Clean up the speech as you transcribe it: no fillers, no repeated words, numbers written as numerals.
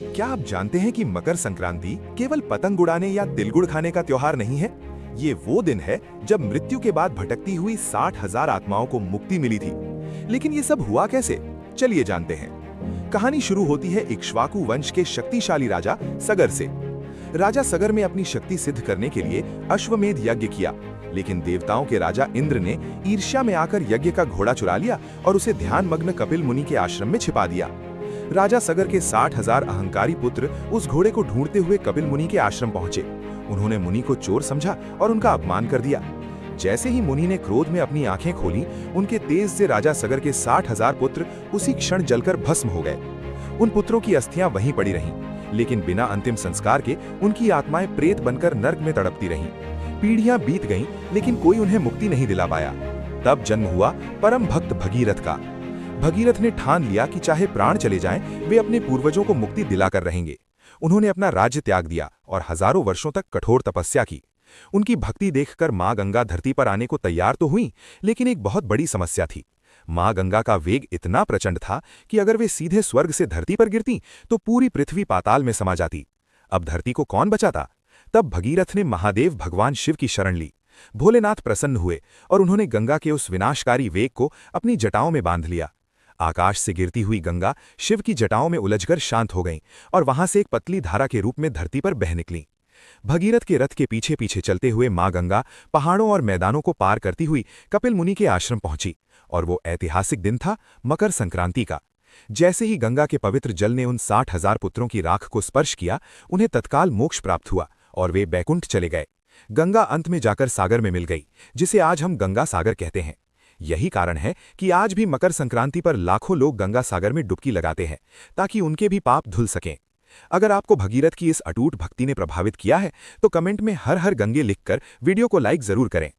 क्या आप जानते हैं कि मकर संक्रांति केवल पतंग उड़ाने या तिलगुड़ खाने का त्योहार नहीं है? ये वो दिन है जब मृत्यु के बाद भटकती हुई 60,000 आत्माओं को मुक्ति मिली थी। लेकिन ये सब हुआ कैसे? चलिए जानते हैं। कहानी शुरू होती है इक्ष्वाकु वंश के शक्तिशाली राजा सगर से। राजा सगर में अपनी शक्ति सिद्ध करने के लिए अश्वमेध यज्ञ किया, लेकिन देवताओं के राजा इंद्र ने ईर्ष्या में आकर यज्ञ का घोड़ा चुरा लिया और उसे ध्यान मग्न कपिल मुनि के आश्रम में छिपा दिया। राजा सगर के 60,000 अहंकारी पुत्र उस घोड़े को ढूंढते हुए कपिल मुनि के आश्रम पहुंचे। उन्होंने मुनि को चोर समझा और उनका अपमान कर दिया। जैसे ही मुनि ने क्रोध में अपनी आंखें खोली, उनके तेज से राजा सगर के 60,000 पुत्र उसी क्षण जलकर भस्म हो गए। उन पुत्रों की अस्थियां वहीं पड़ी रहीं, लेकिन बिना अंतिम संस्कार के उनकी आत्माएं प्रेत बनकर नर्क में तड़पती रहीं। पीढ़ियां बीत गईं, लेकिन कोई उन्हें मुक्ति नहीं दिला पाया। तब जन्म हुआ परम भक्त भगीरथ का। भगीरथ ने ठान लिया कि चाहे प्राण चले जाएं, वे अपने पूर्वजों को मुक्ति दिलाकर रहेंगे। उन्होंने अपना राज्य त्याग दिया और हजारों वर्षों तक कठोर तपस्या की। उनकी भक्ति देखकर मां गंगा धरती पर आने को तैयार तो हुई, लेकिन एक बहुत बड़ी समस्या थी। मां गंगा का वेग इतना प्रचंड था कि अगर वे सीधे स्वर्ग से धरती पर गिरती तो पूरी पृथ्वी पाताल में समा जाती। अब धरती को कौन बचाता? तब भगीरथ ने महादेव भगवान शिव की शरण ली। भोलेनाथ प्रसन्न हुए और उन्होंने गंगा के उस विनाशकारी वेग को अपनी जटाओं में बांध लिया। आकाश से गिरती हुई गंगा शिव की जटाओं में उलझकर शांत हो गईं और वहां से एक पतली धारा के रूप में धरती पर बह निकली। भगीरथ के रथ के पीछे पीछे चलते हुए मां गंगा पहाड़ों और मैदानों को पार करती हुई कपिल मुनि के आश्रम पहुंची, और वो ऐतिहासिक दिन था मकर संक्रांति का। जैसे ही गंगा के पवित्र जल ने उन 60,000 पुत्रों की राख को स्पर्श किया, उन्हें तत्काल मोक्ष प्राप्त हुआ और वे बैकुंठ चले गए। गंगा अंत में जाकर सागर में मिल गई, जिसे आज हम गंगा सागर कहते हैं। यही कारण है कि आज भी मकर संक्रांति पर लाखों लोग गंगा सागर में डुबकी लगाते हैं, ताकि उनके भी पाप धुल सकें। अगर आपको भगीरथ की इस अटूट भक्ति ने प्रभावित किया है, तो कमेंट में हर हर गंगे लिखकर वीडियो को लाइक जरूर करें।